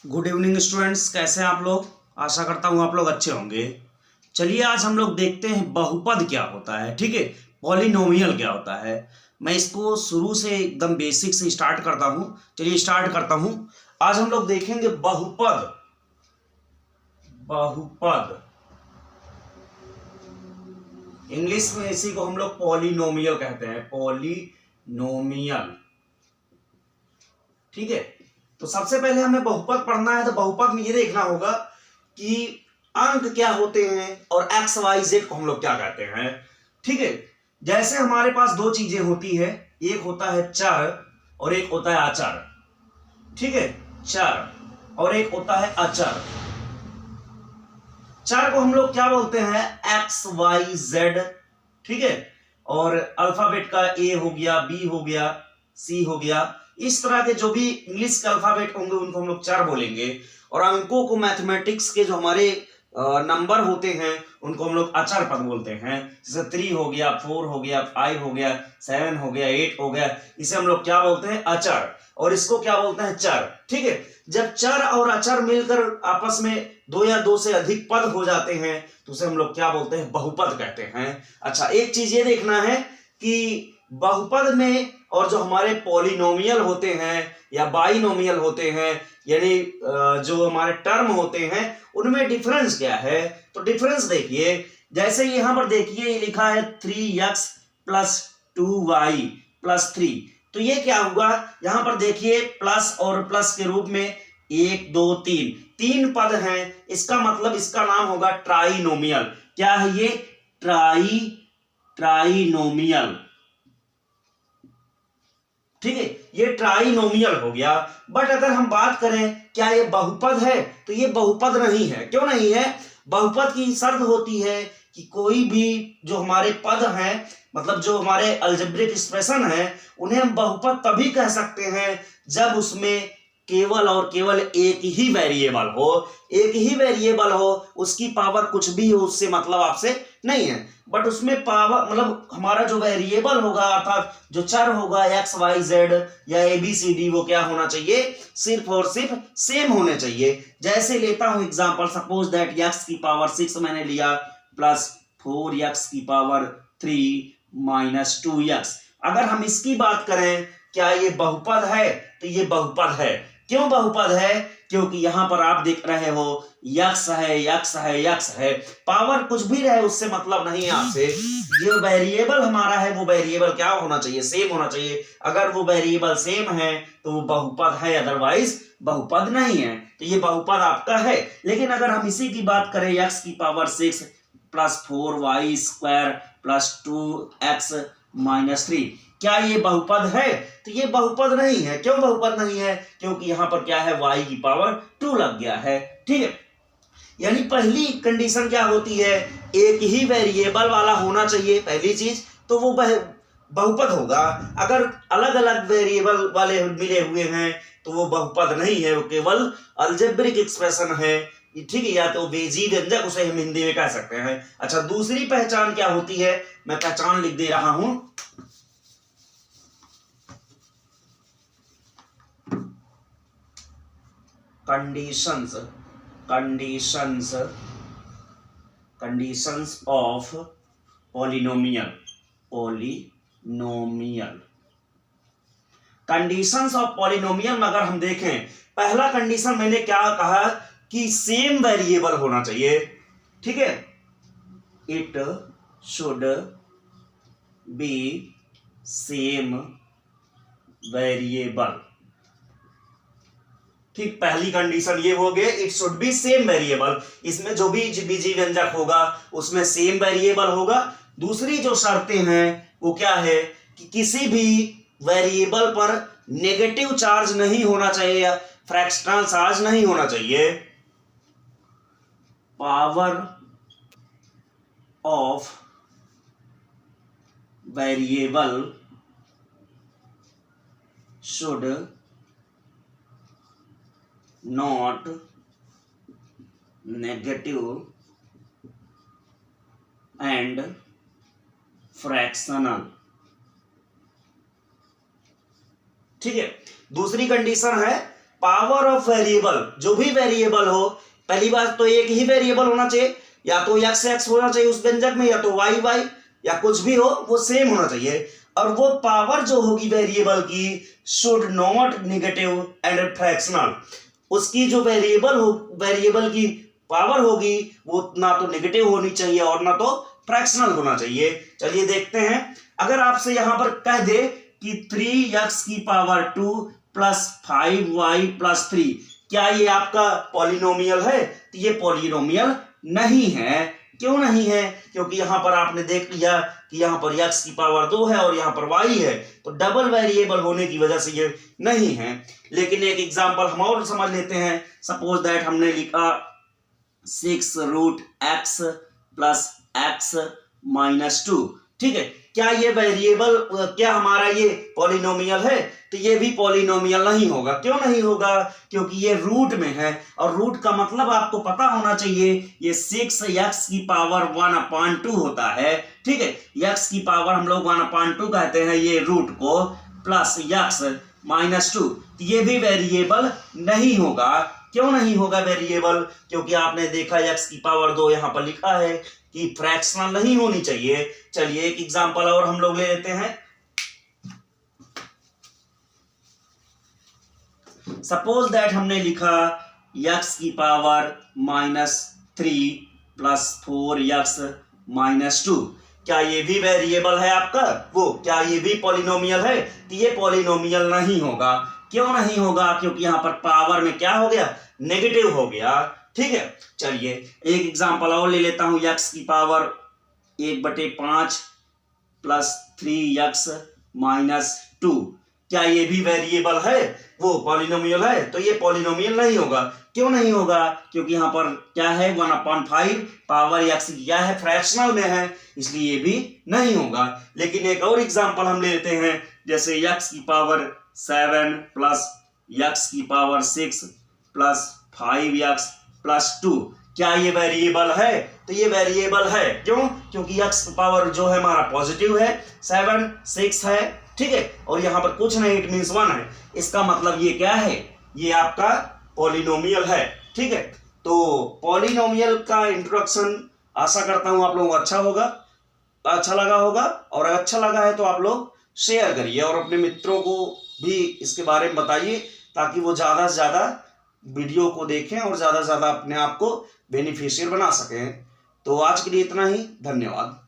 Good evening students, कैसे हैं आप लोग। आशा करता हूँ आप लोग अच्छे होंगे। चलिए आज हम लोग देखते हैं बहुपद क्या होता है। ठीक है, पॉलिनोमियल क्या होता है। मैं इसको शुरू से एकदम बेसिक से स्टार्ट करता हूँ। चलिए स्टार्ट करता हूँ। आज हम लोग देखेंगे बहुपद। बहुपद इंग्लिश में इसी को हम लोग पॉलिनोमियल कहते हैं, पॉलिनोमियल। ठीक है, तो सबसे पहले हमें बहुपद पढ़ना है। तो बहुपद में ये देखना होगा कि अंक क्या होते हैं और एक्स वाई जेड को हम लोग क्या कहते हैं। ठीक है, जैसे हमारे पास दो चीजें होती है, एक होता है चर और एक होता है अचर। ठीक है, चर और एक होता है अचर। चर को हम लोग क्या बोलते हैं, एक्स वाई जेड। ठीक है, और अल्फाबेट का ए हो गया, बी हो गया, सी हो गया, इस तरह के जो भी इंग्लिश के अल्फाबेट होंगे उनको हम लोग चर बोलेंगे। और अंकों को मैथमेटिक्स के जो हमारे नंबर होते हैं उनको हम लोग अचर पद बोलते हैं। जैसे 3 हो गया, 4 हो गया, 5 हो गया, 7 हो गया, 8 हो गया, इसे हम लोग क्या बोलते हैं, अचर। और इसको क्या बोलते हैं, चर। ठीक है, जब चर और अचर मिलकर आपस में दो या दो से अधिक पद हो जाते हैं तो उसे हम लोग क्या बोलते हैं, बहुपद कहते हैं। अच्छा, एक चीज ये देखना है कि बहुपद में और जो हमारे पॉलिनोमियल होते हैं या बाइनोमियल होते हैं, यानी जो हमारे टर्म होते हैं, उनमें डिफरेंस क्या है। तो डिफरेंस देखिए, जैसे यहां पर देखिए ये लिखा है 3x प्लस 2y प्लस 3। तो ये क्या हुआ, यहां पर देखिए प्लस और प्लस के रूप में 1 2 3 तीन पद हैं। इसका मतलब इसका नाम होगा ट्राइनोमियल। क्या है ये, ट्राइनोमियल। ठीक है, ये ट्राइनोमियल हो गया। बट अगर हम बात करें क्या ये बहुपद है, तो ये बहुपद नहीं है। क्यों नहीं है, बहुपद की शर्त होती है कि कोई भी जो हमारे पद हैं, मतलब जो हमारे अलजेब्रिक एक्सप्रेशन है, उन्हें हम बहुपद तभी कह सकते हैं जब उसमें केवल और केवल एक ही वेरिएबल हो। एक ही वेरिएबल हो, उसकी पावर कुछ भी हो, उससे मतलब आपसे नहीं है। बट उसमें पावर मतलब हमारा जो वेरिएबल होगा, अर्थात जो चर होगा एक्स वाई जेड या ए बी सी डी, वो क्या होना चाहिए, सिर्फ और सिर्फ सेम होने चाहिए। जैसे लेता हूं एग्जांपल, सपोज दैट एक्स की पावर 6 मैंने लिया प्लस 4x की पावर 3 माइनस 2x। अगर हम इसकी बात करें क्या ये बहुपद है, तो ये बहुपद है। क्यों बहुपद है, क्योंकि यहां पर आप देख रहे हो यक्स है, यक्स है, यक्स है, पावर कुछ भी रहे उससे मतलब नहीं है आपसे। जो वेरिएबल हमारा है वो वेरिएबल क्या होना चाहिए, सेम होना चाहिए। अगर वो वेरिएबल सेम है तो वो बहुपद है, अदरवाइज बहुपद नहीं है। तो ये बहुपद आपका है। लेकिन अगर हम इसी की बात करें, यक्स की power 6 plus 4y square plus 2x minus 3, क्या ये बहुपद है, तो ये बहुपद नहीं है। क्यों बहुपद नहीं है, क्योंकि यहां पर क्या है, y की पावर 2 लग गया है। ठीक है, यानी पहली कंडीशन क्या होती है, एक ही वेरिएबल वाला होना चाहिए पहली चीज, तो वो बहुपद होगा। अगर अलग अलग वेरिएबल वाले मिले हुए हैं तो वो बहुपद नहीं है, वो केवल अलजेब्रिक एक्सप्रेशन है। ठीक है, या तो बेजी व्यंजक उसे हम हिंदी में कह सकते हैं। अच्छा, दूसरी पहचान क्या होती है, मैं पहचान लिख दे रहा हूं। Conditions, conditions, conditions of polynomial, polynomial. Conditions of polynomial में अगर हम देखें, पहला कंडीशन मैंने क्या कहा कि सेम वेरिएबल होना चाहिए। ठीक है, it should be same variable. ठीक, पहली कंडीशन ये हो गई, it should be same variable. इसमें जो भी बीजी व्यंजक होगा उसमें सेम वेरिएबल होगा। दूसरी जो शर्तें हैं वो क्या है कि किसी भी वेरिएबल पर नेगेटिव चार्ज नहीं होना चाहिए या फ्रैक्शनल चार्ज नहीं होना चाहिए। Power of variable should not negative and fractional. ठीक है, दूसरी कंडीशन है पावर ऑफ वेरिएबल, जो भी वेरिएबल हो, पहली बात तो एक ही वेरिएबल होना चाहिए, या तो x होना चाहिए उस व्यंजक में, या तो y या कुछ भी हो, वो सेम होना चाहिए। और वो पावर जो होगी वेरिएबल की should not negative and fractional, उसकी जो वेरिएबल की पावर होगी वो ना तो नेगेटिव होनी चाहिए और ना तो फ्रैक्शनल होना चाहिए। चलिए देखते हैं, अगर आपसे यहां पर कह दे कि 3x की पावर 2 प्लस 5y प्लस 3, क्या ये आपका पॉलिनोमियल है? तो ये पॉलिनोमियल नहीं है। क्यों नहीं है? क्योंकि यहां पर आपने देख लिया कि यहां पर x की पावर 2 है और यहां पर y है, तो डबल वेरिएबल होने की वजह से ये नहीं है। लेकिन एक एग्जांपल हम और समझ लेते हैं। सपोज दैट हमने लिखा 6 root x plus x minus 2, ठीक है, क्या ये वेरिएबल, क्या हमारा ये पॉलिनोमियल है? तो ये भी पॉलिनोमियल नहीं होगा। क्यों नहीं होगा? क्योंकि ये रूट में है, और रूट का मतलब आपको पता होना चाहिए, ये 6x की पावर 1/2 होता है, ठीक है। x की पावर हम लोग 1/2 कहते हैं ये रूट को, प्लस x माइनस 2, तो ये भी वेरिएबल नहीं होगा। क्यों नहीं होगा वेरिएबल? क्योंकि आपने देखा x की पावर 2 यहां पर लिखा है कि फ्रैक्शनल नहीं होनी चाहिए। चलिए एक एग्जांपल और हम लोग ले लेते हैं। सपोज दैट हमने लिखा x की पावर -3 प्लस 4x माइनस 2, क्या ये भी वेरिएबल है आपका? वो क्या ये भी पॉलिनोमियल है? तो ये पॉलिनोमियल नहीं होगा। क्यों नहीं होगा? क्योंकि यहां पर पावर में क्या हो गया? नेगेटिव हो गया, ठीक है। चलिए एक एग्जांपल और ले लेता हूं। x की पावर 1/5 प्लस 3x माइनस 2, क्या ये भी वेरिएबल है? वो पॉलिनोमियल है? तो ये पॉलिनोमियल नहीं होगा। क्यों नहीं होगा? क्योंकि यहाँ पर क्या है 1/5, पावर x की क्या है? फ्रैक्शनल में है, इसलिए ये भी नहीं होगा। लेकिन एक और एग्जांपल हम ले लेते हैं, जैसे x की पावर 7 प्लस x की पावर 6 प्लस 5x प्लस 2, क्या ये वेरिएबल है? तो ये वेरिएबल है। क्यों? क्योंकि x पावर जो है हमारा पॉजिटिव है, 7 6 है, ठीक है, और यहां पर कुछ नहीं, इट मींस 1 है। इसका मतलब ये क्या है? ये आपका पॉलिनोमियल है, ठीक है। तो पॉलिनोमियल का इंट्रोडक्शन आशा करता हूं आप लोगों को अच्छा लगा होगा, और अच्छा लगा है तो आप लोग शेयर करिए और अपने मित्रों को भी इसके बारे में बताइए, ताकि वो ज़्यादा से ज़्यादा वीडियो को देखें और ज़्यादा से ज़्यादा अपने आप को बेनिफिशियल बना सकें। तो आज के लिए इतना ही, धन्यवाद।